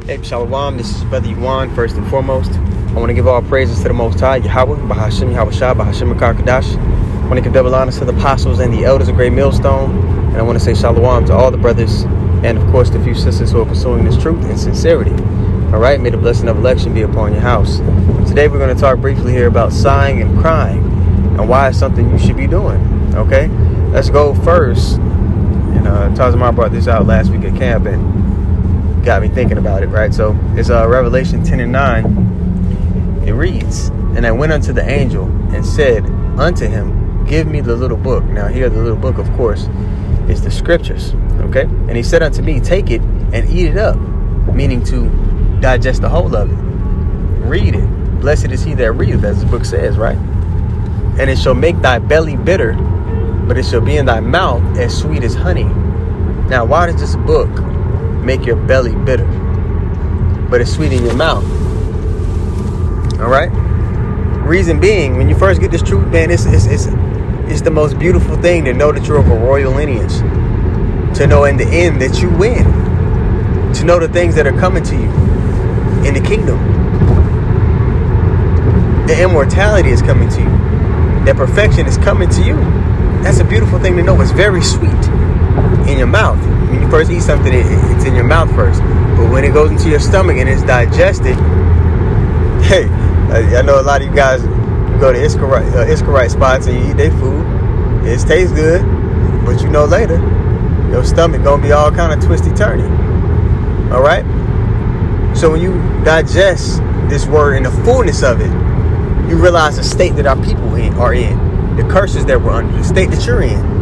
Hey, Shalom, this is Brother Yuan. First and foremost, I want to give all praises to the Most High, Yahweh, Bahashim, Yahweh Shah, Bahashim, Karkadash. I want to give double honors to the apostles and the elders of Great Millstone. And I want to say Shalom to all the brothers and, of course, the few sisters who are pursuing this truth in sincerity. All right, may the blessing of election be upon your house. Today, we're going to talk briefly here about sighing and crying and why it's something you should be doing. Okay, let's go first. Tazamar brought this out last week at camp and got me thinking about it, right? So it's Revelation 10 and 9. It reads, "And I went unto the angel and said unto him, Give me the little book." Now here, the little book, of course, is the scriptures, okay? And he said unto me, Take it and eat it up, meaning to digest the whole of it. Read it. Blessed is he that readeth, as the book says, right? And it shall make thy belly bitter, but it shall be in thy mouth as sweet as honey. Now, why does this book make your belly bitter, but it's sweet in your mouth? All right. Reason being, when you first get this truth, man, it's the most beautiful thing to know that you're of a royal lineage, to know in the end that you win, to know the things that are coming to you in the kingdom. The immortality is coming to you. That perfection is coming to you. That's a beautiful thing to know. It's very sweet in your mouth. When you first eat something, it's in your mouth first. But when it goes into your stomach and it's digested, hey, I know a lot of you guys go to Iscarite spots and you eat their food. It tastes good, but you know later, your stomach gonna be all kind of twisty-turny. All right? So when you digest this word in the fullness of it, you realize the state that our people are in, the curses that we're under, the state that you're in.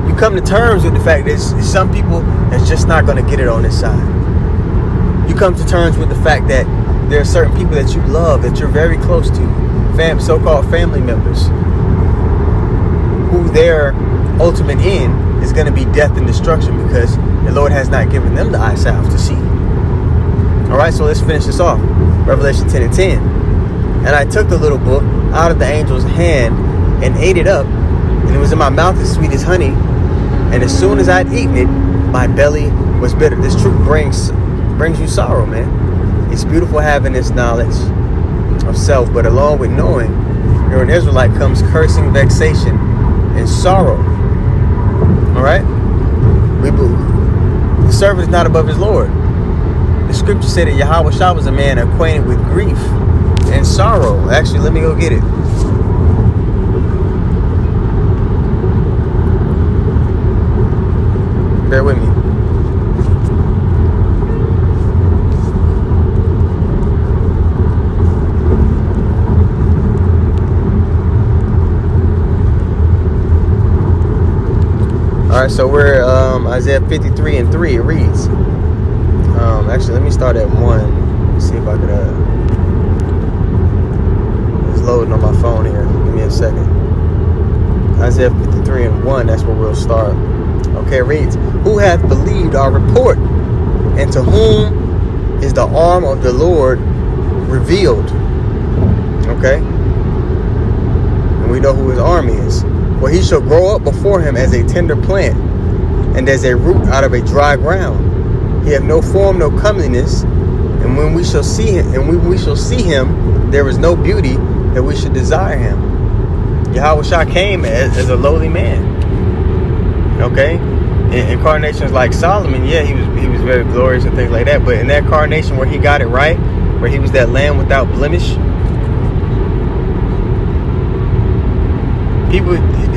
You come to terms with the fact that some people that's just not going to get it on this side. You come to terms with the fact that there are certain people that you love, that you're very close to, so-called family members, who their ultimate end is going to be death and destruction because the Lord has not given them the eye salve to see. All right, so let's finish this off. Revelation 10 and 10. "And I took the little book out of the angel's hand and ate it up, and it was in my mouth as sweet as honey. And as soon as I'd eaten it, my belly was bitter." This truth brings you sorrow, man. It's beautiful having this knowledge of self, but along with knowing you're an Israelite comes cursing, vexation, and sorrow. All right? The servant is not above his Lord. The scripture said that Yahweh Shah was a man acquainted with grief and sorrow. Actually, let me go get it. Bear with me. All right, so we're Isaiah 53 and 3. It reads. Actually, let me start at 1. Let's see if I could. It's loading on my phone here. Give me a second. Isaiah 53 and 1. That's where we'll start. Okay, it reads, "Who hath believed our report, and to whom is the arm of the Lord revealed?" Okay? And we know who his arm is. "For he shall grow up before him as a tender plant, and as a root out of a dry ground. He hath no form, no comeliness, and when we shall see him, there is no beauty that we should desire him." Yahweh Shah came as a lowly man. Okay, in incarnations like Solomon, yeah, he was very glorious and things like that. But in that incarnation where he got it right, where he was that lamb without blemish, people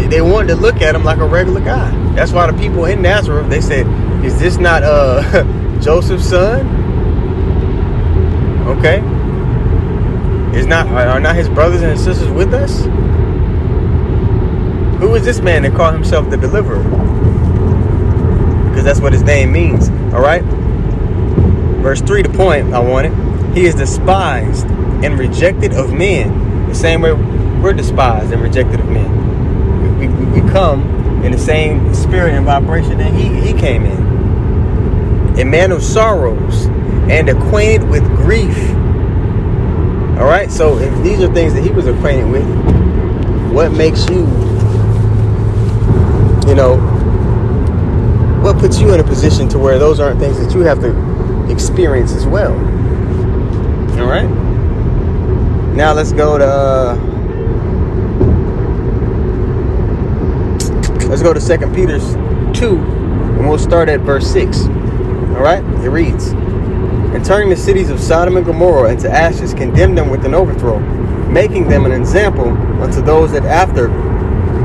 they wanted to look at him like a regular guy. That's why the people in Nazareth, they said, "Is this not Joseph's son?" Okay, are not his brothers and his sisters with us? Who is this man that called himself the deliverer? Because that's what his name means. All right. Verse 3, the point I wanted. "He is despised and rejected of men." The same way we're despised and rejected of men. We come in the same spirit and vibration that he came in. "A man of sorrows and acquainted with grief." All right. So if these are things that he was acquainted with, what makes you, what puts you in a position to where those aren't things that you have to experience as well. All right. Now let's go to 2 Peter 2, and we'll start at verse 6. All right. It reads, "And turning the cities of Sodom and Gomorrah into ashes, condemned them with an overthrow, making them an example unto those that after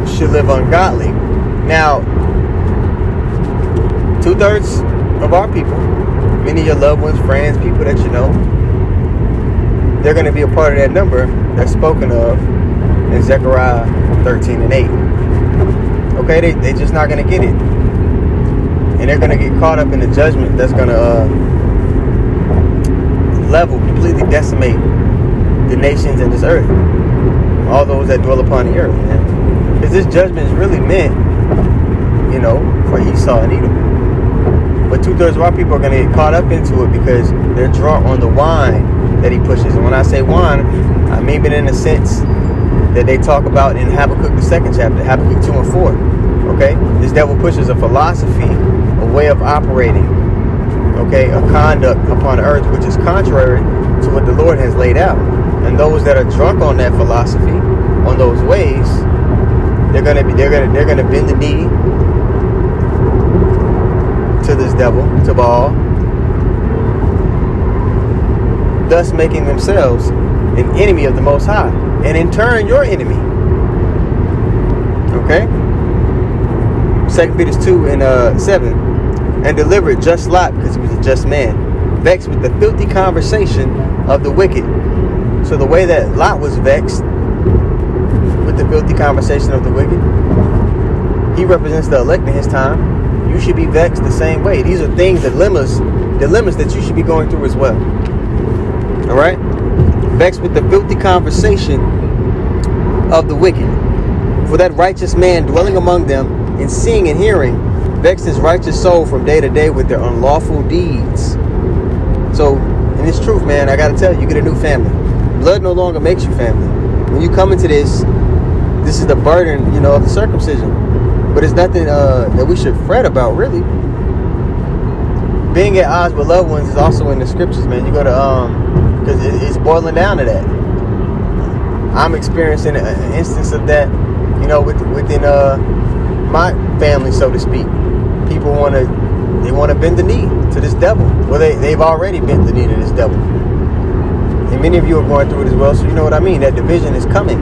should live ungodly." Now, 2/3 of our people, many of your loved ones, friends, people that you know, they're going to be a part of that number that's spoken of in Zechariah 13 and 8. Okay, they just not going to get it. And they're going to get caught up in the judgment that's going to completely decimate the nations and this earth. All those that dwell upon the earth, man. Because this judgment is really meant, for Esau and Edom. But 2/3 of our people are going to get caught up into it because they're drunk on the wine that he pushes. And when I say wine, I mean it in the sense that they talk about in Habakkuk, the 2nd chapter, Habakkuk 2 and 4. Okay? This devil pushes a philosophy, a way of operating, okay, a conduct upon earth which is contrary to what the Lord has laid out. And those that are drunk on that philosophy, on those ways, they're gonna bend the knee to this devil, to Baal, thus making themselves an enemy of the Most High, and in turn your enemy. Okay? 2 Peter 2 and 7. "And delivered just Lot, because he was a just man, vexed with the filthy conversation of the wicked." So the way that Lot was vexed with the filthy conversation of the wicked, he represents the elect in his time. You should be vexed the same way. These are things, dilemmas that you should be going through as well. All right? Vexed with the filthy conversation of the wicked. "For that righteous man dwelling among them, and seeing and hearing, vexed his righteous soul from day to day with their unlawful deeds." So, in this truth, man, I got to tell you, you get a new family. Blood no longer makes you family. When you come into this is the burden, of the circumcision. But it's nothing that we should fret about, really. Being at odds with loved ones is also in the scriptures, man. You go to, because it's boiling down to that. I'm experiencing an instance of that, within my family, so to speak. People want to bend the knee to this devil. Well, they've already bent the knee to this devil. And many of you are going through it as well, so you know what I mean. That division is coming.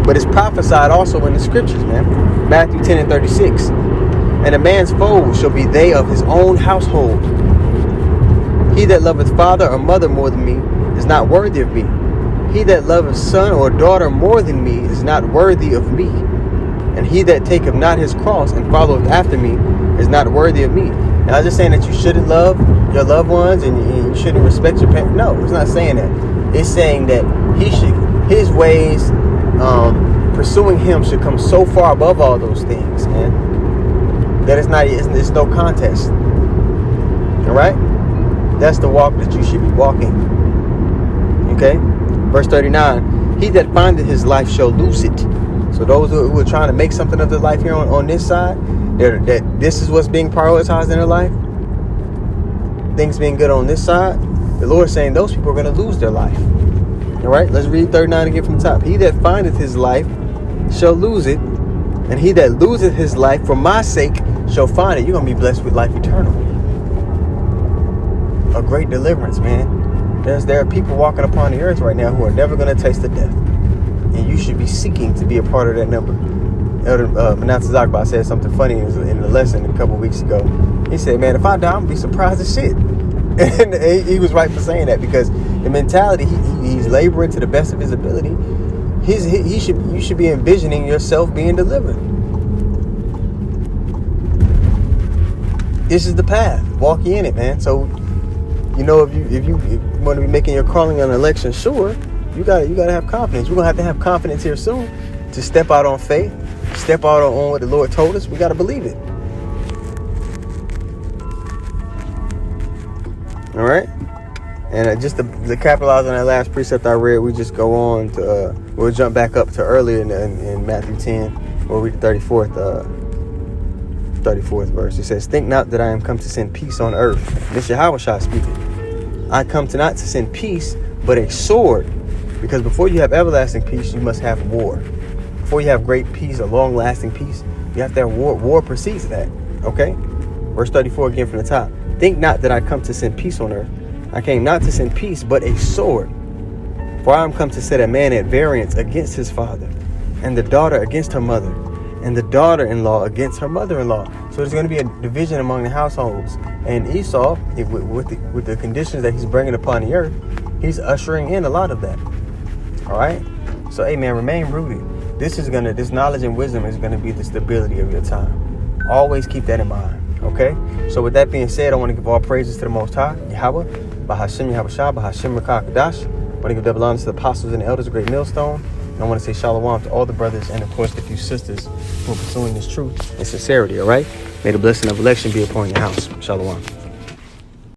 But it's prophesied also in the scriptures, man. Matthew 10 and 36. "And a man's foes shall be they of his own household. He that loveth father or mother more than me is not worthy of me. He that loveth son or daughter more than me is not worthy of me. And he that taketh not his cross and followeth after me is not worthy of me." Now, I'm just saying that you shouldn't love your loved ones and you shouldn't respect your parents. No, it's not saying that. It's saying that his ways, pursuing him should come so far above all those things, man, that it's no contest. All right? That's the walk that you should be walking. Okay? Verse 39, "He that findeth his life shall lose it." So those who are trying to make something of their life here on this side, that this is what's being prioritized in their life, things being good on this side, the Lord is saying those people are going to lose their life. All right? Let's read 39 again from the top. "He that findeth his life shall lose it, and he that loseth his life for my sake shall find it." You're going to be blessed with life eternal. A great deliverance, man. There are people walking upon the earth right now who are never going to taste of death. And you should be seeking to be a part of that number. Elder Manasseh Zagba said something funny in the lesson a couple weeks ago. He said, "Man, if I die, I'm going to be surprised as shit." And he was right for saying that, because the mentality, he's laboring to the best of his ability. You should be envisioning yourself being delivered. This is the path. Walk in it, man. So, if you want to be making your calling on election sure, you gotta have confidence. We're gonna have to have confidence here soon to step out on faith, step out on what the Lord told us. We gotta believe it. All right. And just to capitalize on that last precept I read, we just go on to we'll jump back up to earlier in Matthew 10. We'll read the 34th verse. It says, "Think not that I am come to send peace on earth." This Yahushua speaking. I come to not to send peace, but a sword. Because before you have everlasting peace, you must have war. Before you have great peace, a long-lasting peace, you have to have war. War precedes that. Okay? Verse 34 again from the top. Think not that I come to send peace on earth. I came not to send peace, but a sword. For I am come to set a man at variance against his father, and the daughter against her mother, and the daughter-in-law against her mother-in-law. So there's going to be a division among the households. And Esau, with the conditions that he's bringing upon the earth, he's ushering in a lot of that. All right? So, hey, man, remain rooted. This knowledge and wisdom is going to be the stability of your time. Always keep that in mind. Okay? So with that being said, I want to give all praises to the Most High, Yahweh, Bahashim Yahushua, Bahashim Rakakadash. I want to give double honor to the apostles and the elders of Great Millstone. And I want to say shalom to all the brothers and, of course, the few sisters who are pursuing this truth and sincerity, all right? May the blessing of election be upon your house. Shalom.